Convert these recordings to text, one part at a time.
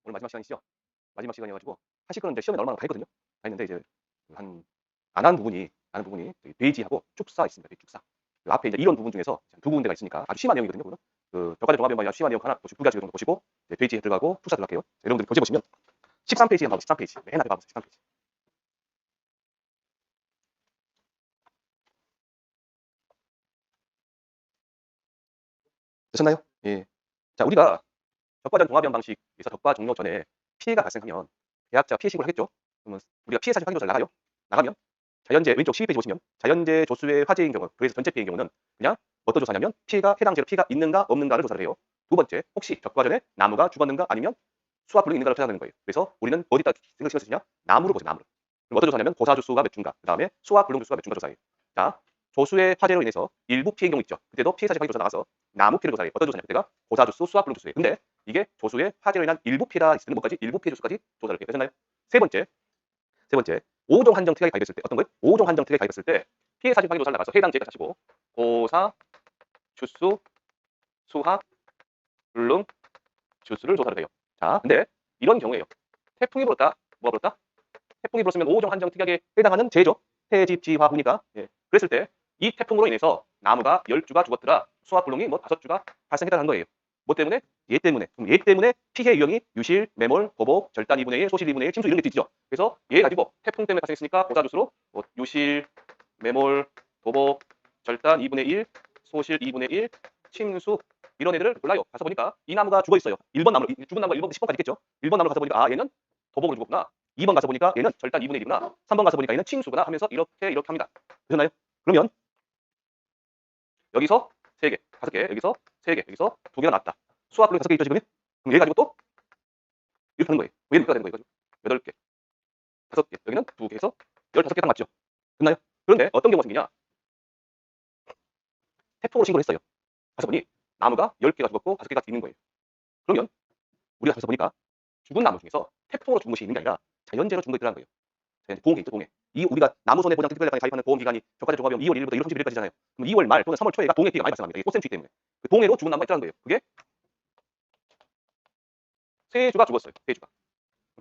오늘 마지막 시간이시죠? 마지막 시간이어가지고 하실 거는 이제 시험에 나올 만한 거 다 했거든요. 다 했는데 이제 한 안 한 부분이 돼지하고 축사 있습니다. 축사. 그 앞에 이제 이론 부분 중에서 두 군데가 있으니까 아주 심한 내용이거든요. 그거는 그 벽과제 종합연반이 아주 심한 내용 하나 보시고 두 가지 정도 보시고 이제 돼지 들어가고 축사 들어갈게요. 여러분들 교재 보시면 13페이지 한번 봐보세요. 13페이지. 맨 앞에 봐보세요. 13페이지. 되셨나요? 예. 자, 우리가 적과전 종합연 방식에서 적과 종료 전에 피해가 발생하면 계약자 피해 신고를 하겠죠. 그러면 우리가 피해 사실 확인조사를 나가요. 나가면 자연재 왼쪽 12페이지 보시면 자연재 조수의 화재인 경우, 그래서 전체 피해인 경우는 그냥 어떤 조사냐면 피해가 해당 재로 피해가 있는가 없는가를 조사를 해요. 두 번째, 혹시 적과 전에 나무가 죽었는가 아니면 수확 불능이 있는가를 찾아내는 거예요. 그래서 우리는 어디다 신경 쓰냐? 나무를 보세요. 나무를. 그럼 어떤 조사냐면 고사 주수가 몇 주인가, 그 다음에 수확 불능 주수가 몇 주인가 조사해요. 자, 조수의 화재로 인해서 일부 피해인 경우 있죠. 그때도 피해 사실 확인 조사 나가서 나무 피해를 조사해요. 어떤 조사냐? 그때가 고사 주수, 수확 불능 주수예요. 근데 이게 조수의 화재로 인한 일부 피해가 있으면 뭐까지? 일부 피해 주수까지 조사를 해요. 되셨나요? 세 번째, 5종 한정 특약에 가입했을 때 어떤 거예요? 5종 한정 특약에 가입했을 때 피해 사실 확인 조사를 나가서 해당 지역을 찾으시고 고사, 주수, 수학, 불능, 주수를 조사를 해요. 자, 근데 이런 경우에요. 태풍이 불었다. 뭐가 불었다? 태풍이 불었으면 5종 한정 특약에 해당하는 재해죠. 해집, 지화, 부니까. 예. 그랬을 때 이 태풍으로 인해서 나무가 10주가 죽었더라. 수확 불능이 뭐 5주가 발생했다는 거예요. 뭐 때문에? 얘 때문에. 그럼 얘 때문에 피해 유형이 유실, 매몰, 보복, 절단 2분의 1, 소실 2분의 1, 침수 이런 게 뒤지죠. 그래서 얘 가지고 태풍 때문에 발생했으니까 고사주수로 뭐 유실, 매몰, 보복, 절단 2분의 1, 소실 2분의 1, 침수 이런 애들을 골라요. 가서 보니까 이 나무가 죽어 있어요. 1번 나무, 죽은 나무가 1번부터 10번까지 있겠죠. 1번 나무를 가서 보니까 아 얘는 보복을 죽었구나. 2번 가서 보니까 얘는 절단 2분의 1이구나. 3번 가서 보니까 얘는 침수구나 하면서 이렇게 합니다. 되셨나요? 그러면 여기서 3개, 5개, 여기서 3개, 여기서 2개가 나왔다. 수학 불능 5개 있죠 지금? 그럼 얘 가지고 또 이렇게 하는 거예요. 얘는 몇개가 되는 거예요? 8개, 5개, 여기는 2개에서 15개 딱 맞죠? 됐나요? 그런데 어떤 경우가 생기냐? 태풍으로 신고를 했어요. 가서 보니 나무가 10개가 죽었고 5개가 있는 거예요. 그러면 우리가 가서 보니까 죽은 나무 중에서 태풍으로 죽은 것이 있는 게 아니라 자연재해로 죽은 거 있더라는 거예요. 보험계 있죠, 보험계. 이 우리가 나무손해보장 특별약관에 가입하는 보험기간이 적과제 종합비용 2월 1일부터 1월 31일까지잖아요. 그럼 2월 말 또는 3월 초에가 동해 피해가 많이 발생합니다. 이게 꽃샘추위 때문에. 그 동해로 죽은 나무가 있다는 거예요. 그게 3주가 죽었어요. 3주가.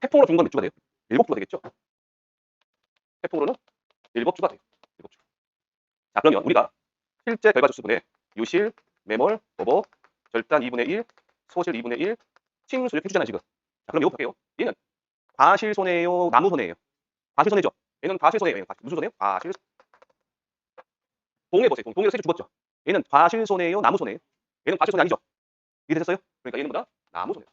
태풍으로 죽은 건 몇 주가 돼요? 7주가 되겠죠? 태풍으로는 7주가 돼요. 7주. 자, 그러면 우리가 실제 결과 주수분의 유실, 매몰, 보복, 절단 2분의 1, 소실 2분의 1, 침수 이렇게 해주잖아요, 지금. 자, 그럼 이거 볼게요. 얘는 과실손해예요, 나무손해예요? 과실손해죠. 얘는 과실손해예요. 얘는 무슨 손해요? 과실. 동해 보세요. 동해에서 3주 죽었죠. 얘는 과실손해예요, 나무손해예요? 얘는 과실손해 아니죠. 이해되셨어요? 그러니까 얘는 뭐다? 나무손해.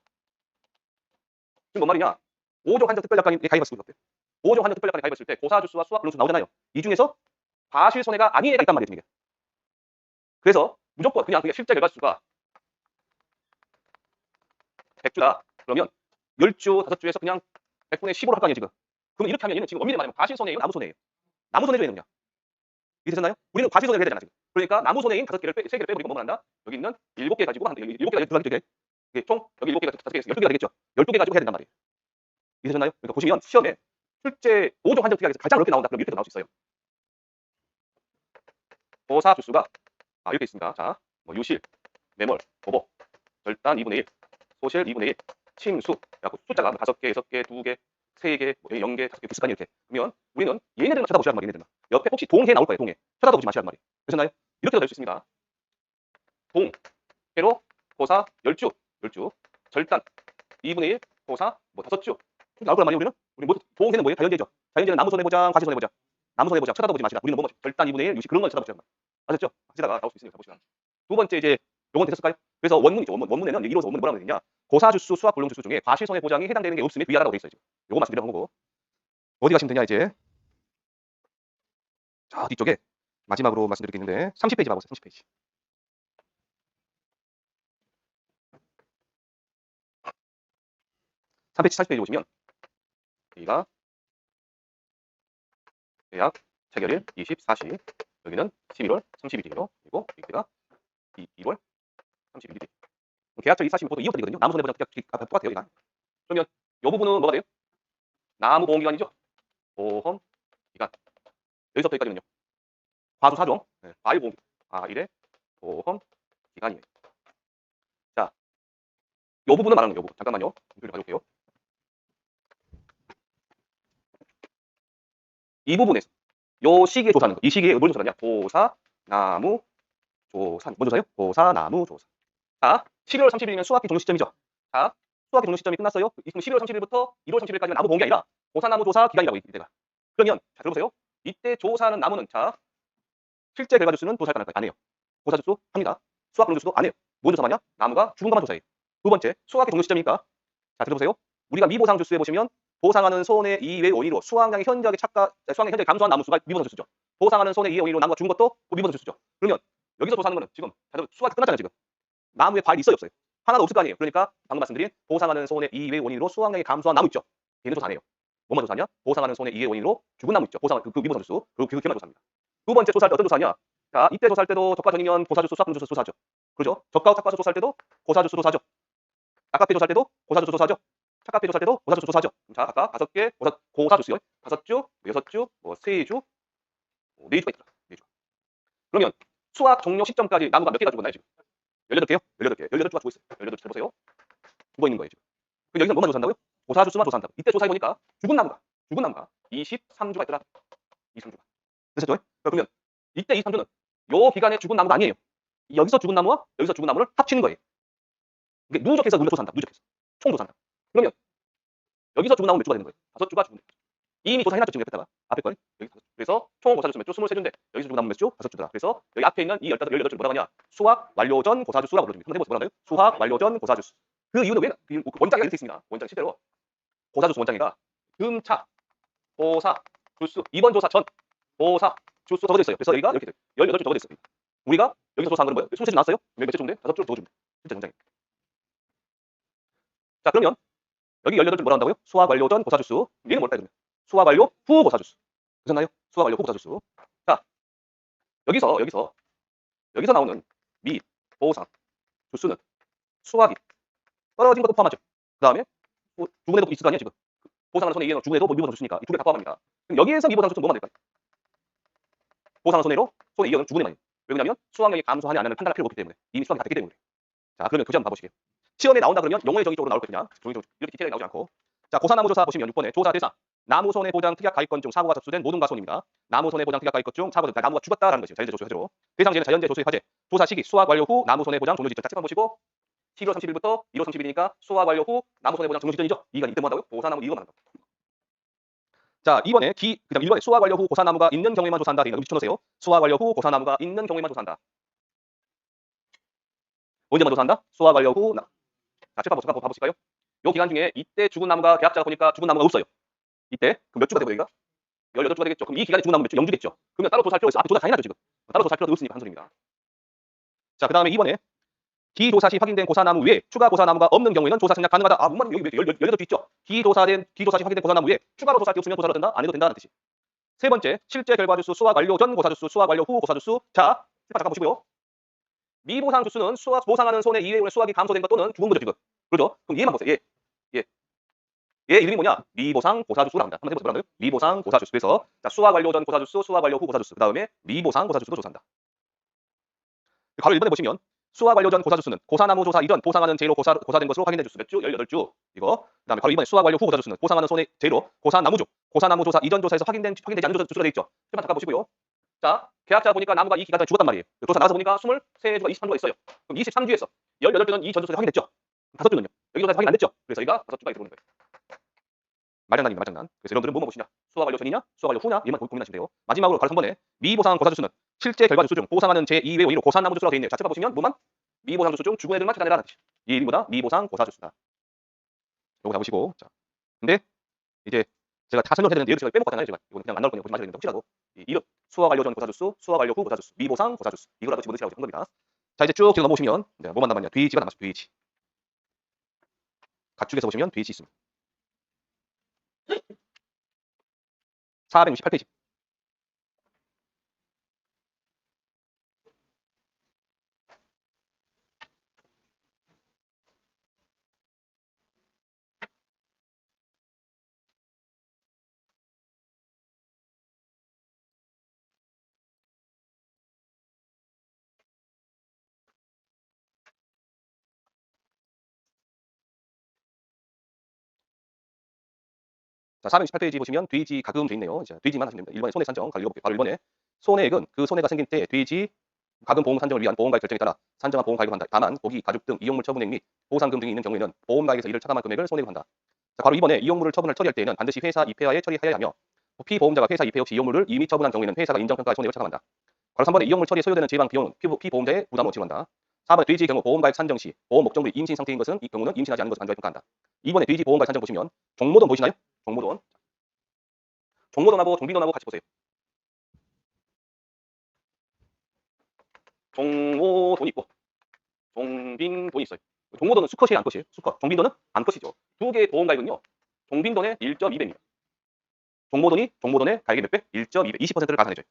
지금 뭔 말이냐? 5종 한정 특별약관에 가입했을 때 어때요? 5종 한정 특별약관에 가입했을 때 고사주수와 수학 불능수 나오잖아요. 이 중에서 과실손해가 아닌 애가 있단 말이에요. 이게. 그래서 무조건 그냥 실제 결과수가 100주다. 그러면 10주, 5주에서 그냥 100분의 15로 할 거 아니에요, 지금. 그럼 이렇게 하면 얘는 지금 엄밀히 말하면 과실손해예요, 나무손해예요? 나무손해죠, 얘는 그냥. 이해되셨나요? 우리는 과실손해를 해야 되잖아, 지금. 그러니까 나무손해인 5개를 3개를 빼버리고 뭐만 한다? 여기 있는 7개 가지고 7개가 들어가겠죠, 이게. 총 여기 7개가 5개에서 12개가 되겠죠. 12개 가지고 해야 된단 말이에요. 이해되셨나요? 그러니까 보시면 시험에 실제 5종 한정 특약에서 가장 어렵게 나온다. 그럼 이렇게 나올 수 있어요. 고사 주수가 이렇게 있습니다. 자, 뭐 유실, 매몰, 보복, 절단 2분의 1, 소실 2분의 1, 침수. 그래갖고 숫자가 5개, 6개, 2개, 3개, 0개, 5개 비슷한 이렇게. 그러면 우리는 얘네들만 쳐다보시란 말이에요. 얘네들만. 옆에 혹시 동해 나올 거예요. 동해. 쳐다보지 마시란 말이에요. 되셨나요? 이렇게도 될 수 있습니다. 동해로 고사 10주, 10주, 절단 2분의 1, 고사 뭐 5주. 나올 거란 말이에요. 우리 뭐 동해는 뭐예요? 자연재해죠. 자연재해는 나무손해보장, 과실손해보장. 나무손해보장 쳐다보지 마시라. 우리는 뭐 절단 2분의 1, 유시 그런 걸 쳐다보시란 말이에요. 아셨죠? 하시다가 나올 수 있으니까 보시면. 두 번째 이제 요건 되셨을까요? 그래서 원문이죠. 원문에는 이로서 원문 뭐라고 되냐? 고사주수, 수학 불능주수 중에 과실손해보장이 해당되는 게 없음에 위하라고 돼 있어요. 지금. 요거 말씀드리는 거고. 어디 가시면 되냐 이제. 자, 뒤쪽에 마지막으로 말씀드릴 게 있는데 30페이지 봐보세요. 30페이지. 40페이지 보시면 여기가 계약 체결일 24시, 여기는 11월 30일이에요. 그리고 여기가 2월 31일이. 계약처 24시면 보통 2월달이거든요. 나무손해보장 특약 똑같아요. 여기가. 그러면 이 부분은 뭐가 돼요? 나무보험기간이죠. 보험기간. 여기서부터 여기까지는요. 과수 4종. 네. 과일보험. 과일의 보험기간이에요. 자, 이 부분은 말하는 거예요. 잠깐만요. 공표를 가져올게요. 이 부분에서 요 시기에 조사하는 거. 이 시기에 뭘 조사하냐? 고사, 나무, 조사. 뭔 조사요? 고사, 나무, 조사. 자, 12월 30일이면 수학기 종료 시점이죠. 자, 수학기 종료 시점이 끝났어요. 그럼 12월 30일부터 1월 30일까지는 나무 본 게 아니라 고사, 나무, 조사 기간이라고 이때가. 그러면 자, 들어보세요. 이때 조사하는 나무는 자, 실제 결과 주수는 조사할 거안 해요. 고사 주수 합니다. 수학 종료 주수도 안 해요. 뭔 조사하냐? 나무가 죽은 것만 조사해요. 두 번째, 수학기 종료 시점이니까 자, 들어보세요. 우리가 미보상 주수에 보시면 보상하는 손해 2의 원인으로 수확량이 현저하게 수확량이 현저하게 감소한 나무 수가 미보상 주수죠. 보상하는 손해 2의 원인으로 나무가 죽은 것도 미보상 주수죠. 그러면 여기서 조사하는 거는 지금 수확이 끝났잖아요. 지금 나무에 과일이 있어요, 없어요? 하나도 없을 거 아니에요. 그러니까 방금 말씀드린 보상하는 손해 2의 원인으로 수확량이 감소한 나무 있죠. 얘는 조사 안 해요. 뭐만 조사하냐? 보상하는 손해 2의 원인으로 죽은 나무 있죠. 보상 그 미보상 주수 그만 조사합니다. 두 번째 조사할 때 어떤 조사하냐? 자, 이때 조사할 때도 저가 전이면 고사 주수, 수학 종료 주수 조사하죠. 그렇죠? 저가 착과수 조사할 때도 고사 주수 조사하죠. 아카페 조사할 때도 고사 주수 조사하죠. 착카페 조사할 때도 고사 주수 조사하죠. 자, 아까 5개 고사 주수요. 5주, 6주, 뭐 3주, 4주가 있더라. 4주. 그러면 수학 종료 시점까지 나무가 몇 개가 죽었나요, 지금? 18개요? 18개. 18주가 죽어 있어요. 18주 보세요. 죽어 있는 거예요, 지금. 그럼 여기서 뭐만 조사한다고요? 고사 주수만 조사한다고. 이때 조사해 보니까 죽은 나무가 23주가 있더라. 23주가. 되셨죠? 그러면 이때 23주는 요 기간에 죽은 나무가 아니에요. 여기서 죽은 나무와 여기서 죽은 나무를 합치는 거예요. 이게 누적해서 우리가 조사한다. 누적해서. 총 조사한다. 그러면 여기서 죽은 나무는 몇 주가 되는 거예요? 5주가 죽은 거예요. 이미 조사해놨죠, 지금 옆에다가. 앞에 거는. 여기 그래서 총 고사주수 몇 주? 23주인데 여기서 죽은 나무 몇 주? 5주더라. 그래서 여기 앞에 있는 이 18주를 뭐라고 하냐? 수학 완료 전 고사주수라고 불러줍니다. 한번 해보세요. 뭐라고요? 수학 완료 전 고사주수. 그 이유는 왜? 그 원장이 이렇게 있습니다. 원장 실제로 고사주수 원장이가 금차, 고사, 주수, 이번 조사 전, 고사, 주수 적어져 있어요. 그래서 여기가 이렇게 돼요. 18주 적어져 있어요. 우리가 여기서 조사한 거는 뭐예요? 23주 나왔어요? 몇째 주인데? 5주 적어줍니다. 실제 원장이. 자, 그러면 여기 18줄 뭐라 한다고요? 수학 완료 전 고사주수. 얘는 뭘까요, 그러면? 수학 완료 후 고사주수. 되셨나요? 수학 완료 후 고사주수. 자, 여기서 나오는 미, 보상, 주수는 수학이 떨어진 것도 포함하죠. 그 다음에 죽은 애도 있을 거 아니에요, 지금. 보상하는 손해 이해는 죽은 애도 미보상 주수니까 이 두 개 다 포함합니다. 그럼 여기에서 미보상 주수는 뭐만 될까요? 보상하는 손해로 손해 이해는 죽은 애만요. 왜냐면 수학력이 감소하냐 안 하냐를 판단할 필요가 없기 때문에 이미 수학이 다 됐기 때문에. 자, 그러면 교재 한번 봐보시게요. 시험에 나온다 그러면 용어의 정의 쪽으로 나올 거냐? 종이 쪽 이렇게 디테일하게 나오지 않고. 자, 고사나무 조사 보시면 6번에 조사 대상. 나무 손해 보장 특약 가입건 중 사고가 접수된 모든 가손입니다. 나무 손해 보장 특약 가입건 중 사고가 나무가 죽었다라는 것이죠. 자연재 조수 해제로. 대상제는 자연재 조수의 화재. 조사 시기 수확 완료 후 나무 손해 보장 종료 지점. 자, 책만 보시고 11월 30일부터 1월 30일이니까 수확 완료 후 나무 손해 보장 종료 지점이죠. 이 기간이 이때 뭐 한다고요? 고사나무 이거 말한다. 자, 2번에 그다음 1번에 수확 완료 후 고사나무가 있는 경우에만 조사한다. 여기 붙여놓으세요. 수확 완료 후 고사나무가 있는 경우에만 조사한다. 언제만 조사한다? 수확 완료 후 자, 책 한번 봐보실까요? 요 기간 중에 이때 죽은 나무가 계약자가 보니까 죽은 나무가 없어요. 이때 그럼 몇 주가 되고 여기가? 18주가 되겠죠. 그럼 이 기간에 죽은 나무 몇 주? 0주겠죠. 그러면 따로 조사할 필요 있어. 앞에 조사 다 해놨죠, 지금. 따로 조사할 필요도 없으니까 한 소리입니다. 자, 그다음에 2번에 기조사 시 확인된 고사나무 외에 추가 고사나무가 없는 경우에는 조사 생략 가능하다. 아, 뭔 말이에요? 여기 18주 있죠. 기조사 시 확인된 고사나무 외에 추가로 조사할 게 없으면 조사를 된다? 안 해도 된다는 뜻이. 세 번째, 실제 결과 주수 수확 완료 전 고사 주수, 수확 완료 후 고사 주수. 자, 잠깐 보시고요. 미보상 주수는 보상하는 손해 이외의 수확이 감소된 것 또는 죽은 거죠, 지금. 그렇죠? 그럼 얘만 보세요. 얘 이름이 뭐냐? 미보상 고사주수라고 합니다. 한번 해보세요. 뭐라고요? 미보상 고사주수. 그래서 자, 수학 완료 전 고사주수, 수학 완료 후 고사주수. 그 다음에 미보상 고사주수도 조사한다. 바로 1번에 보시면 수학 완료 전 고사주수는 고사나무 조사 이전 보상하는 제로 고사된 것으로 확인된 주수 몇 주? 18주. 이거. 그 다음에 바로 2번에 수학 완료 후 고사주수는 보상하는 손해 제로 고사나무주. 고사나무 조사 이전 조사에서 확인되지 않은 주수가 되어 있죠. 한번 잠깐 보시고요. 자, 계약자 보니까 나무가 이 기간 동안 죽었단 말이에요. 조사 나가서 보니까 23주가 23주가 있어요. 그럼 23주에서 18주는 이 전조사에서 확인됐죠. 5주는요. 여기 조사에서 확인 안 됐죠. 그래서 여기가 5주가 들어오는 거예요. 말장난입니다. 말장난. 그래서 여러분들은 뭐만 보시냐? 수학 완료 전이냐? 수학 완료 후냐? 얘만 고민하시면 돼요. 마지막으로 바로 3번에 미보상 고사주수는 실제 결과 주수 중 보상하는 제2의 원인으로 고사나무 주수라고 되어 있네요. 자, 책봐 보시면 뭐만? 미보상 주수 중 죽은 애들만 찾아내라는 뜻이. 이 이름보다 미보상 고사주수다. 요거 다 보시고. 자, 근데 이제 제가 다 설명해야 되는데 제가 빼먹었잖아요. 제가 이건 그냥 안 나올 거니까 보지 마셔야 됩니다. 혹시라도 이 이름 수학 완료 전 고사주수, 수학 완료 후 고사주수, 미보상 고사주수 이거라도 집어넣으시라고 한 겁니다. 자, 이제 쭉 넘어오시면 뭐만 남았냐? 뒤지가 남았어요. 뒤지. 각축에서 보시면 뒤지 있습니다. 468페이지. 자, 428페이지 보시면 돼지 가금 돼 있네요. 자, 돼지만 하시면 됩니다. 1번에 손해 산정 바로 읽어볼게요. 바로 1번에 손해액은 그 손해가 생긴 때 돼지 가금 보험 산정을 위한 보험가액 결정에 따라 산정한 보험가액을 한다. 다만 고기, 가죽 등 이용물 처분액 및 보상금 등이 있는 경우에는 보험가액에서 이를 차감한 금액을 손해로 한다. 자, 바로 2번에 이용물을 처분을 처리할 때에는 반드시 회사 입회하에 처리하여야 하며 피보험자가 회사 입회 없이 이용물을 이미 처분한 경우에는 회사가 인정평가할 손해를 차감한다. 바로 3번에 이용물 처리에 소요되는 제방 비용은 피보험자의 부담으로 치료한다. 4번에 돼지의 경우 보험가액 산정 시 보험 목적물이 임신 상태인 것은 이 경우는 임신하지 않은 것을 간주하여 평가한다. 2번에 돼지 보험가액 산정 보시면 종모돈 보시나요? 종모돈. 종모돈하고 종빈돈하고 같이 보세요. 종모돈이 있고 종빈돈이 있어요. 종모돈은 수컷이에요, 암컷이에요? 수컷. 종빈돈은 암컷이죠. 두 개의 보험가액은요. 종빈돈의 1.2배입니다. 종모돈의 가액의 몇 배? 1.2배. 20%를 가산해줘요.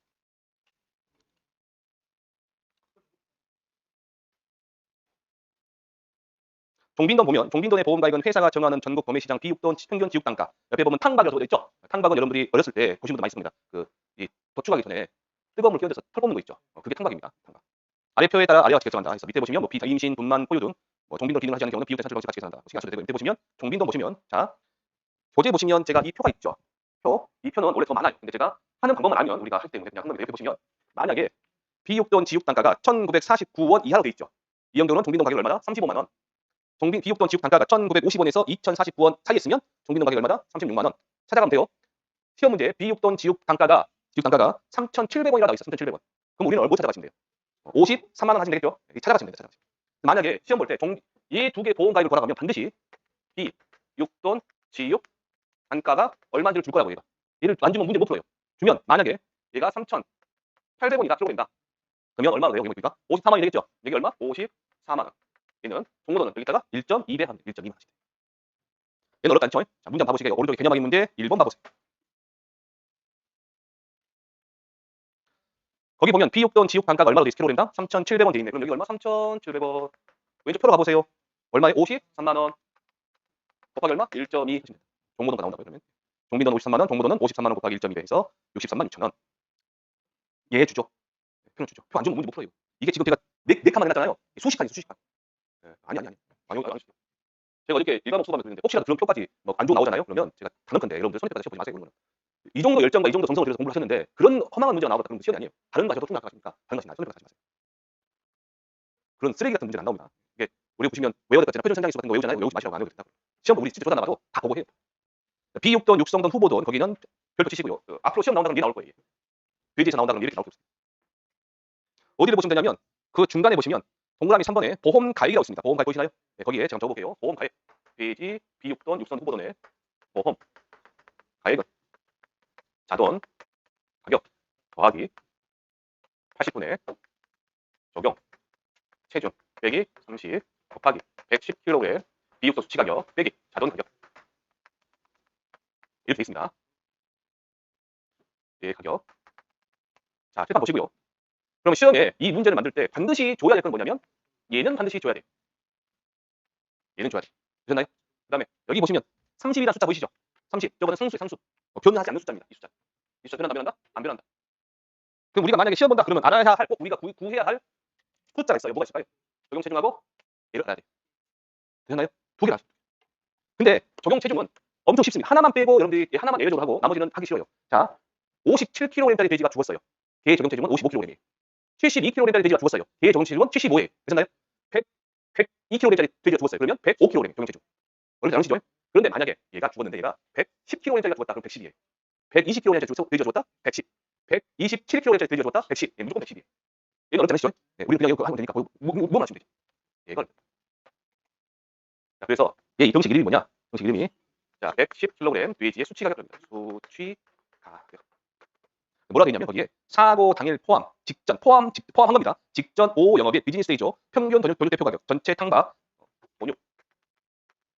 종빈돈 보면 종빈돈의 보험가액은 회사가 정하는 전국 도매시장 비육돈 평균 지육단가. 옆에 보면 탕박이라고 되어 있죠. 탕박은 여러분들이 어렸을 때 보신 분들 많이 있습니다. 이 도축하기 전에 뜨거운 물 끼얹어서 털 뽑는 거 있죠. 그게 탕박입니다. 탕박. 아래표에 따라 아래와 같이 결정한다. 그래서 밑에 보시면 뭐 임신, 분만, 포유 등 종빈돈 기능을 하지 않는 경우는 비육된 산출 방식 같이 계산한다. 신경 쓰셔도 되고 밑에 보시면 종빈돈 보시면 자 교재 보시면 제가 이 표가 있죠. 이 표는 원래 더 많아요. 근데 제가 하는 방법만 알면 우리가 할 때 그냥 한번 옆에 보시면 만약에 비육돈 지육단가가 1,949원 이하로 돼 있죠. 이 정도는 종빈돈 가격 얼마다? 35만 원. 비육돈 지육 단가가 1,950원에서 2,049원 사이에 있으면 종빈돈 가격 얼마다? 36만 원. 찾아가면 돼요. 시험 문제 비육돈 지육 단가가 3,700원이라 나와 있어. 3,700원. 그럼 우리는 얼마 찾아가시면 돼요? 53만 원 하시면 되겠죠? 찾아가시면 됩니다. 만약에 시험 볼 때 이 두 개 보험가입을 걸어가면 반드시 비육돈 지육 단가가 얼마인지를 줄 거라고 얘가. 얘를 안 주면 문제 못 풀어요. 주면 만약에 얘가 3,800원이다 킬로그램이다. 그러면 얼마나 돼요? 여기가 54만 원이 되겠죠? 여기 얼마? 54만 원. 얘는 종모돈은 여기다가 1.2배 하면 1.2만 원씩. 얘는 어렵지 않죠? 자, 문장 봐보시게요. 오른쪽에 개념하기 문제 1번 봐보세요. 거기 보면 비육돈 지육 단가가 얼마로 돼 있어? 킬로그램당 3,700원 돼 있네. 그럼 여기 얼마? 3,700원. 왼쪽 표로 가보세요. 얼마에? 53만 원. 곱하기 얼마? 1.2 하시면 돼요. 종모돈가 나온다고요. 그러면 종빈돈 53만 원, 종모돈은 53만 원 곱하기 1.2배 해서 63만 6천 원. 얘 주죠. 표는 주죠. 표 안 주면 문제 못 풀어요. 이게 지금 제가 네 칸만 해놨잖아요. 수십 칸이죠, 수십 칸. 아니. 제가 이렇게 일반 수업하면 되는데 혹시라도 그런 표까지 뭐 안 좋은 나오잖아요. 그러면 제가 단언컨대 여러분들 손해평가 시험 보지 마세요. 그러면. 이 정도 열정과 이 정도 정성을 들여서 공부를 하셨는데 그런 허망한 문제가 나오다 그런 시험이 아니에요. 다른 거 하셔도 충분할 것 같습니까? 다른 거 하시면 손해평가 하지 마세요. 그런 쓰레기 같은 문제가 안 나옵니다. 이게 우리 보시면 외워야 될 것 같잖아요. 표준 선장에서 같은 거 외우잖아요. 외우지 마시라고 안 외우겠다고. 시험 우리 진짜 조사 나가도 다 보고 해요. 비육돈, 육성돈, 후보돈 거기는 별도 치시고요. 앞으로 시험 나온다는 게 나올 거예요. 돼지에서 나온다는 게 이렇게 나올 거예요. 어디를 보시면 되냐면 그 중간에 보시면 동그라미 3번에 보험가액이라고 있습니다. 보험가액 보이시나요? 네, 거기에 제가 적어볼게요. 보험가액. 돼지, 비육돈, 육성, 후보돈의 보험가액은 자돈 가격 더하기 80분의 적용 체중 빼기 30 곱하기 110kg 비육도 수치 가격 빼기 자돈 가격 이렇게 되어 있습니다. 예, 가격. 자, 칠판 보시고요. 그럼 시험에 이 문제를 만들 때 반드시 줘야 될 건 뭐냐면 얘는 반드시 줘야 돼. 얘는 줘야 돼. 되셨나요? 그 다음에 여기 보시면 30이라는 숫자 보이시죠? 30. 저거는 상수의 상수. 변하지 않는 숫자입니다. 이 숫자. 이 숫자 변한다? 안 변한다? 그럼 우리가 만약에 시험 본다 그러면 알아야 할 꼭 우리가 구해야 할 숫자가 있어요. 뭐가 있을까요? 적용 체중하고 얘를 알아야 돼. 되셨나요? 두 개를 알아야 돼. 근데 적용 체중은 엄청 쉽습니다. 하나만 빼고 여러분들이 하나만 예외적으로 하고 나머지는 하기 싫어요. 자, 57kg짜리 돼지가 죽었어요. 걔의 적용 체중은 55kg이에요. 72kg짜리 돼지가 죽었어요. 걔의 적용 체중은 75예요. 되셨나요? 102kg짜리 돼지가 죽었어요. 그러면 105kg 적용 체중. 원래 나누시죠? 그런데 만약에 얘가 죽었는데 얘가 110kg짜리가 죽었다. 그럼 110이에요. 120kg짜리 돼지가 죽었다. 110. 127kg짜리 돼지가 죽었다. 110. 얘 무조건 110이에요. 얘는 어렵지 않으시죠? 네, 우리는 그냥 이거 하면 되니까 뭐 맞추면 되지. 얘걸. 자, 그래서 얘 정식 이름이 뭐냐? 정식 이름이 자 110kg 돼지의 수치 가격입니다. 수치 가격. 뭐라 되어 있냐면 거기에 사고 당일 포함, 직전 포함한 겁니다. 직전 5 영업일 비즈니스 데이죠. 평균 돈육 대표 가격, 전체 탕박 원육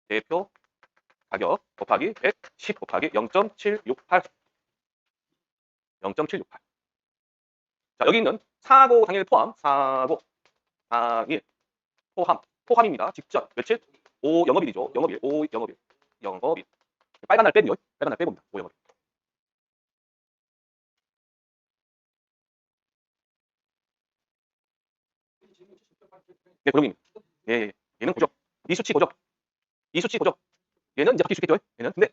대표 가격 곱하기 110 곱하기 0.768. 0.768. 자, 여기 있는 사고 당일 포함, 사고 당일 포함입니다. 직전 며칠? 5 영업일이죠. 영업일, 5 영업일. 빨간 날 빼고요. 빨간 날 빼봅니다. 5 영업일. 네, 고정님. 예. 얘는 고정. 이 수치 고정. 얘는 이제 바뀔 수 있겠죠. 얘는 근데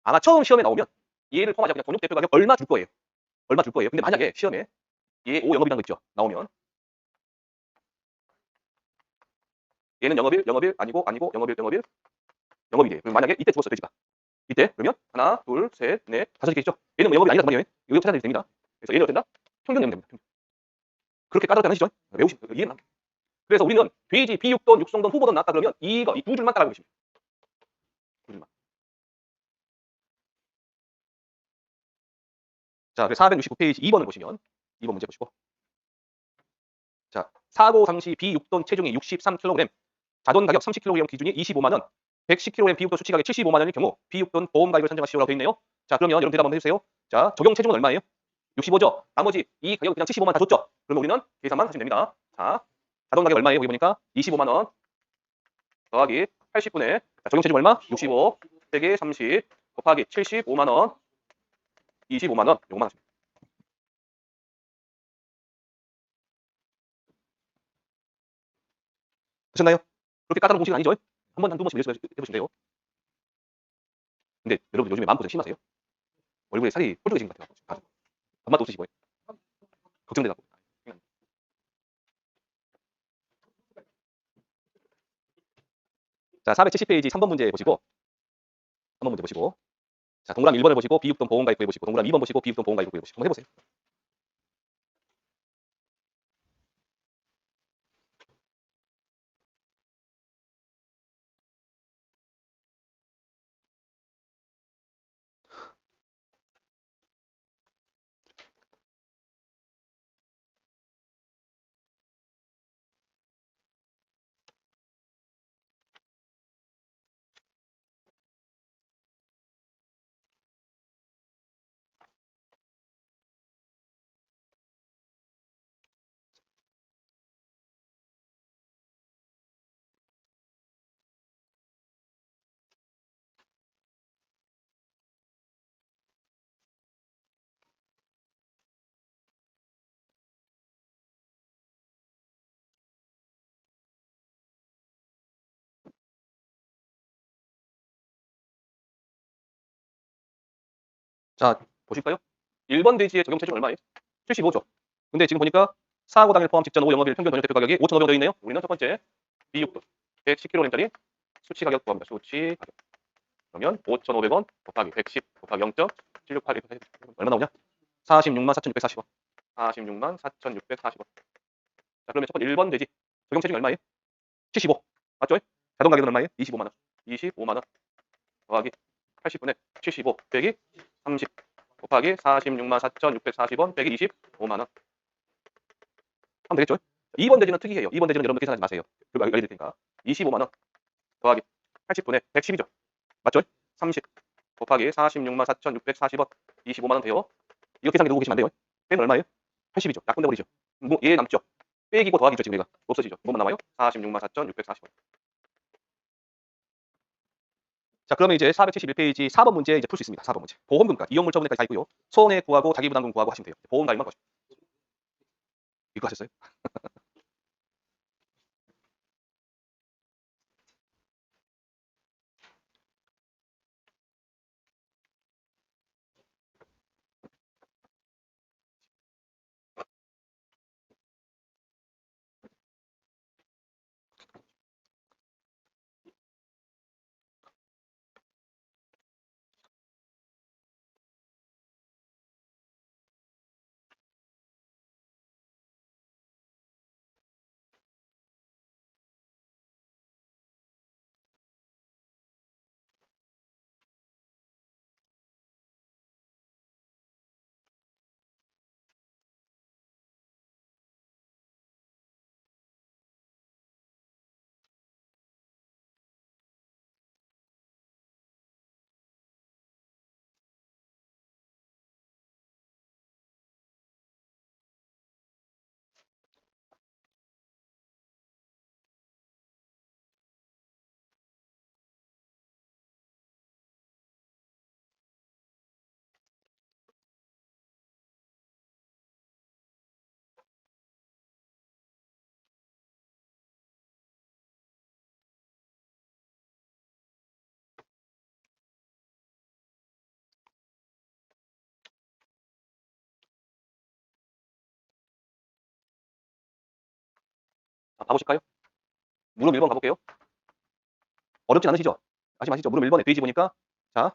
아마 처음 시험에 나오면 얘를 포함하지 그냥 전용 대표 가격 얼마 줄 거예요. 얼마 줄 거예요. 근데 만약에 시험에 얘 5영업이라는 거 있죠. 나오면 얘는 영업일 아니고 영업이 돼. 그럼 만약에 이때 죽었어 돼지가. 이때 그러면 하나, 둘, 셋, 넷, 다섯 개 있죠. 얘는 뭐 영업이 아니란 말이에요. 이거 찾아내도 됩니다. 그래서 얘는 어떻게 된다? 평균 내면 됩니다. 그렇게 까다롭게 하시죠. 이해는 그래서 우리는 돼지, 비육돈, 육성돈, 후보돈 나왔다 그러면 이 두 줄만 따라가고 계십니다. 두 줄만. 자, 469페이지 2번을 보시면 2번 문제 보시고. 자, 사고 당시 비육돈 체중이 63kg, 자돈 가격 30kg 기준이 25만 원, 110kg 비육돈 수치 가격 75만 원일 경우 비육돈 보험 가격을 산정하시오라고 되어 있네요. 자, 그러면 여러분 대답 한번 해주세요. 자, 적용 체중은 얼마예요? 65죠. 나머지 이 가격 그냥 75만 다 줬죠. 그러면 우리는 계산만 하시면 됩니다. 자, 자돈 가격 얼마예요? 여기 보니까 25만 원 더하기 80분의 적용 체중 얼마? 65 빼기 30 곱하기 75만 원 25만 원 요거만 하시면 되셨나요? 그렇게 까다로운 공식은 아니죠? 한 번, 한두 번씩 해보시면 돼요. 근데 여러분 요즘에 마음고생 심하세요? 얼굴에 살이 꼴쭉해진 것 같아요. 밥맛도 없으시고 걱정돼갖고. 자, 470페이지 3번 문제 보시고 3번 문제 보시고 자, 동그라미 1번을 보시고 비육돈 보험가입 구해보시고 동그라미 2번 보시고 비육돈 보험가입 구해보시고 한번 해보세요. 자, 보실까요? 1번 돼지의 적용 체중 얼마예요? 75죠. 근데 지금 보니까 사고 당일 포함 직전 5영업일 평균 전용 대표 가격이 5,500원 되어 있네요. 우리는 첫 번째 비육돈 110kg짜리 수치 가격 구합니다. 수치 가격. 그러면 5,500원 곱하기 110 곱하기 0.768 얼마 나오냐? 46만 4,640원. 46만 4,640원. 자, 그러면 첫 번째 1번 돼지 적용 체중이 얼마예요? 75. 맞죠? 자동 가격은 얼마예요? 25만 원. 25만 원 더하기 80분의 75 빼기 30 곱하기 46만 4,640원 빼기 25만 원. 하면 되겠죠? 2번 대지는 특이해요. 2번 대지는 여러분들 계산하지 마세요. 그거 알려드릴 테니까. 25만 원 더하기 80분의 110이죠. 맞죠? 30 곱하기 46만 4,640원 25만 원 돼요. 이거 계산기 누구 계시면 안 돼요. 빼면 얼마예요? 80이죠. 약분돼 버리죠. 얘 남죠. 빼기고 더하기죠. 지금 얘가 없어지죠. 뭐만 남아요? 46만 4,640원. 자, 그러면 이제 471페이지 4번 문제 이제 풀 수 있습니다. 4번 문제. 보험금가, 이용물 처분액까지 다 있고요. 손해 구하고 자기부담금 구하고 하시면 돼요. 보험 가입만 거죠. 이거 하셨어요? 봐보실까요? 무릎 1번 가볼게요. 어렵진 않으시죠? 아시죠? 무릎 1번에 페이지 보니까 자,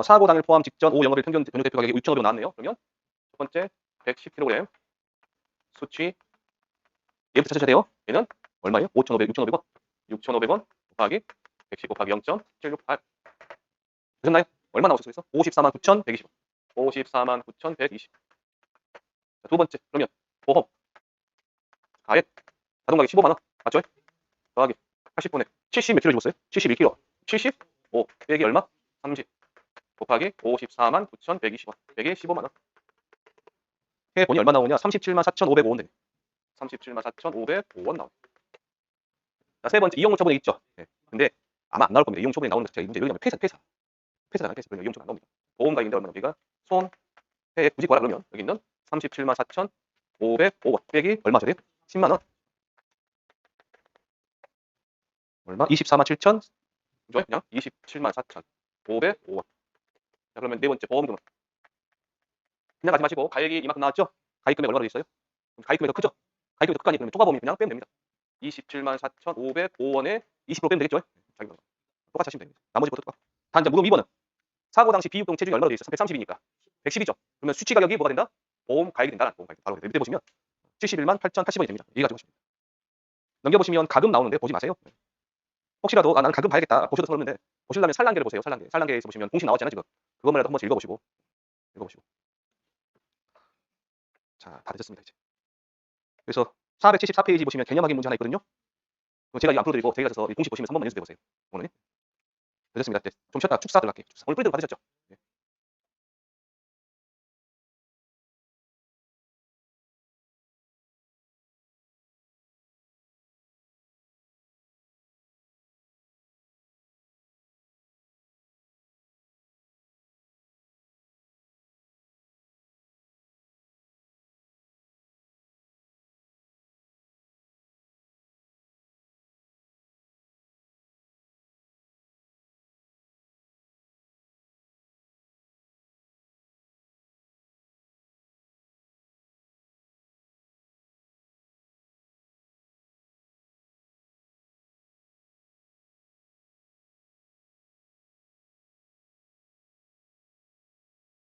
사고 당일 포함 직전 오후 영업일 평균 저녁 대표 가격이 6,500원 나왔네요. 그러면 첫 번째 110kg 수치 얘부터 찾으셔야 돼요. 얘는 얼마예요? 6,500원. 6,500원 곱하기 110 곱하기 0.768. 되셨나요? 얼마 나오셨어요? 549,120원. 549,120. 두 번째 그러면 보험 가액 자동가격 15만 원 맞죠? 더하기 80분의 70 몇 킬로 집었어요? 71kg. 75 빼기 얼마? 30 곱하기 549,120원 빼기 15만 원. 해보니 얼마 나오냐? 374,505원 되네. 374,505원 나오네. 자, 세 번째 이용 처분액 있죠. 네. 근데 아마 안 나올 겁니다. 이용 처분액 나오는 것 자체가 이 문제. 여기 가면 폐사잖아요. 그러면 이용 처분 안 나옵니다. 보험가액인데 얼마 나옵니까? 손해액 굳이 구하라 그러면 여기 있는 374,505원 빼기 얼마 하셔야 돼요? 10만 원. 얼마? 247,000 그죠? 그냥 274,505원. 자, 그러면 네 번째 보험금은 그냥 가지 마시고 가액이 이만큼 나왔죠? 가액 금액 얼마로 돼 있어요? 가액 금액이 더 크죠? 가액 금액이 더 크니까 그러면 쪼가보면 그냥 빼면 됩니다. 274,505원에 20% 빼면 되겠죠? 자기 똑같이 하시면 됩니다. 나머지 것도 똑같고. 단 무금 2번은 사고 당시 비유동 체중이 얼마로 돼 있어? 130이니까 110이죠. 그러면 수치 가격이 뭐가 된다? 보험 가액이 된다는 보험 가액. 바로 밑에 보시면 71만 8,080원이 됩니다. 이해 가지고 하시면 넘겨보시면 가금 나오는데 보지 마세요. 혹시라도 나는 가금 봐야겠다 보셔도 상관없는데 보시려면 산란계를 보세요. 산란계에서 보시면 공식 나왔잖아요 지금. 그것만이라도 한 번씩 읽어보시고 자, 다 되셨습니다 이제. 그래서 474페이지 보시면 개념 확인 문제 하나 있거든요. 제가 이 안 풀어드리고 제가 가서 이 공식 보시면서 한 번만 연습해 보세요. 오늘 되셨습니다. 이제 좀 쉬었다 축사 들어갈게요. 오늘 프린트 받으셨죠? 네.